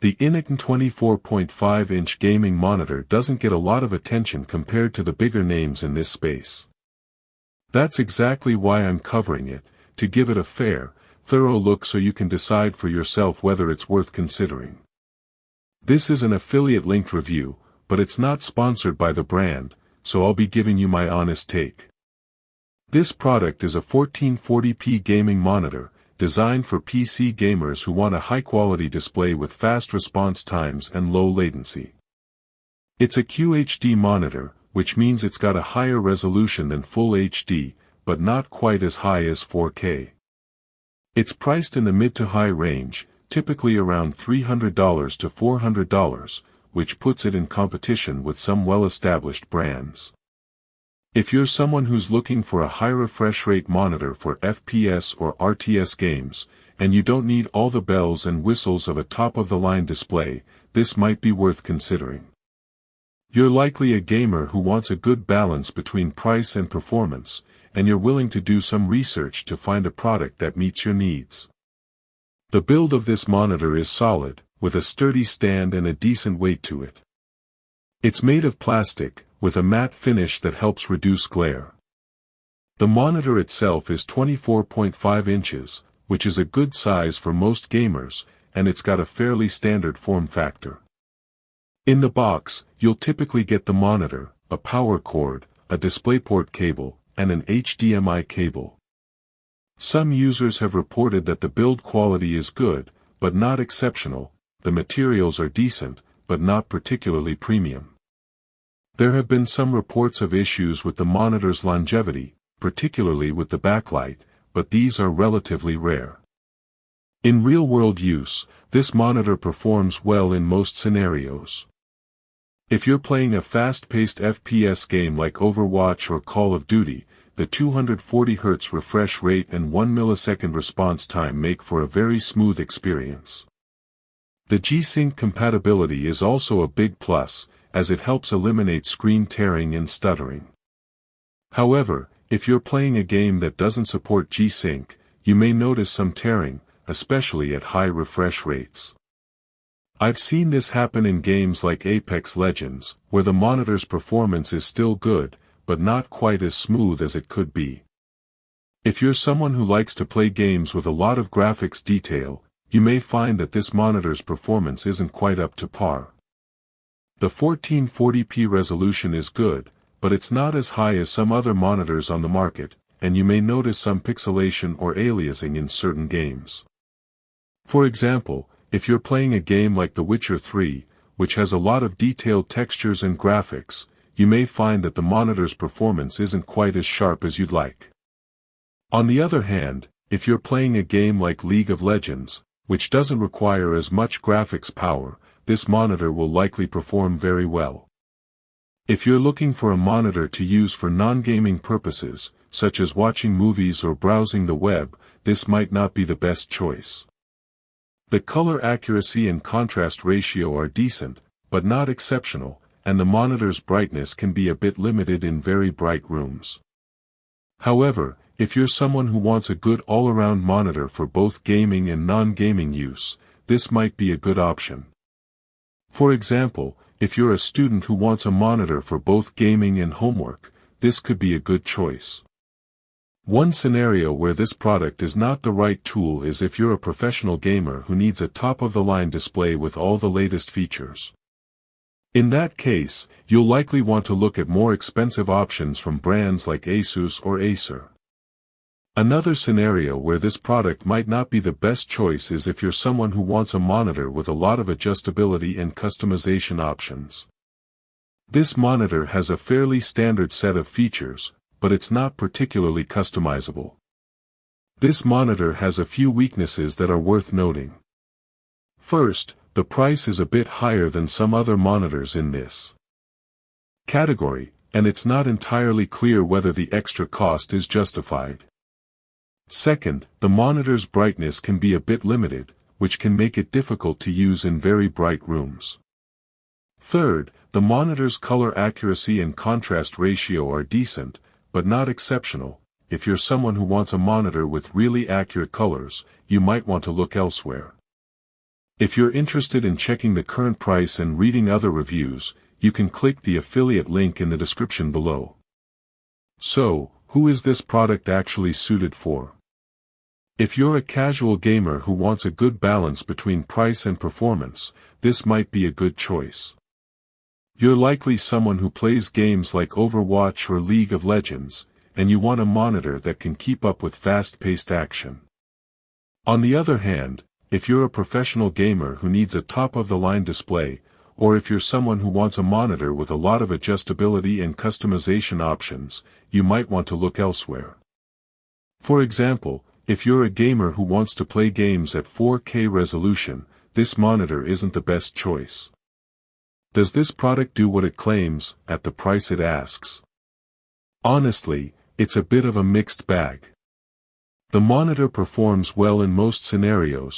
The INNOCN 24.5-inch gaming monitor doesn't get a lot of attention compared to the bigger names in this space. That's exactly why I'm covering it, to give it a fair, thorough look so you can decide for yourself whether it's worth considering. This is an affiliate-linked review, but it's not sponsored by the brand, so I'll be giving you my honest take. This product is a 1440p gaming monitor, designed for PC gamers who want a high-quality display with fast response times and low latency. It's a QHD monitor, which means it's got a higher resolution than Full HD, but not quite as high as 4K. It's priced in the mid to high range, typically around $300 to $400, which puts it in competition with some well-established brands. If you're someone who's looking for a high refresh rate monitor for FPS or RTS games, and you don't need all the bells and whistles of a top-of-the-line display, this might be worth considering. You're likely a gamer who wants a good balance between price and performance, and you're willing to do some research to find a product that meets your needs. The build of this monitor is solid, with a sturdy stand and a decent weight to it. It's made of plastic, with a matte finish that helps reduce glare. The monitor itself is 24.5 inches, which is a good size for most gamers, and it's got a fairly standard form factor. In the box, you'll typically get the monitor, a power cord, a DisplayPort cable, and an HDMI cable. Some users have reported that the build quality is good, but not exceptional. The materials are decent, but not particularly premium. There have been some reports of issues with the monitor's longevity, particularly with the backlight, but these are relatively rare. In real-world use, this monitor performs well in most scenarios. If you're playing a fast-paced FPS game like Overwatch or Call of Duty, the 240Hz refresh rate and 1 millisecond response time make for a very smooth experience. The G-Sync compatibility is also a big plus, as it helps eliminate screen tearing and stuttering. However, if you're playing a game that doesn't support G-Sync, you may notice some tearing, especially at high refresh rates. I've seen this happen in games like Apex Legends, where the monitor's performance is still good, but not quite as smooth as it could be. If you're someone who likes to play games with a lot of graphics detail, you may find that this monitor's performance isn't quite up to par. The 1440p resolution is good, but it's not as high as some other monitors on the market, and you may notice some pixelation or aliasing in certain games. For example, if you're playing a game like The Witcher 3, which has a lot of detailed textures and graphics, you may find that the monitor's performance isn't quite as sharp as you'd like. On the other hand, if you're playing a game like League of Legends, which doesn't require as much graphics power, this monitor will likely perform very well. If you're looking for a monitor to use for non-gaming purposes, such as watching movies or browsing the web, this might not be the best choice. The color accuracy and contrast ratio are decent, but not exceptional, and the monitor's brightness can be a bit limited in very bright rooms. However, if you're someone who wants a good all-around monitor for both gaming and non-gaming use, this might be a good option. For example, if you're a student who wants a monitor for both gaming and homework, this could be a good choice. One scenario where this product is not the right tool is if you're a professional gamer who needs a top-of-the-line display with all the latest features. In that case, you'll likely want to look at more expensive options from brands like Asus or Acer. Another scenario where this product might not be the best choice is if you're someone who wants a monitor with a lot of adjustability and customization options. This monitor has a fairly standard set of features, but it's not particularly customizable. This monitor has a few weaknesses that are worth noting. First, the price is a bit higher than some other monitors in this category, and it's not entirely clear whether the extra cost is justified. Second, the monitor's brightness can be a bit limited, which can make it difficult to use in very bright rooms. Third, the monitor's color accuracy and contrast ratio are decent, but not exceptional. If you're someone who wants a monitor with really accurate colors, you might want to look elsewhere. If you're interested in checking the current price and reading other reviews, you can click the affiliate link in the description below. So, who is this product actually suited for? If you're a casual gamer who wants a good balance between price and performance, this might be a good choice. You're likely someone who plays games like Overwatch or League of Legends, and you want a monitor that can keep up with fast-paced action. On the other hand, if you're a professional gamer who needs a top-of-the-line display, or if you're someone who wants a monitor with a lot of adjustability and customization options, you might want to look elsewhere. For example, if you're a gamer who wants to play games at 4K resolution, this monitor isn't the best choice. Does this product do what it claims, at the price it asks? Honestly, it's a bit of a mixed bag. The monitor performs well in most scenarios,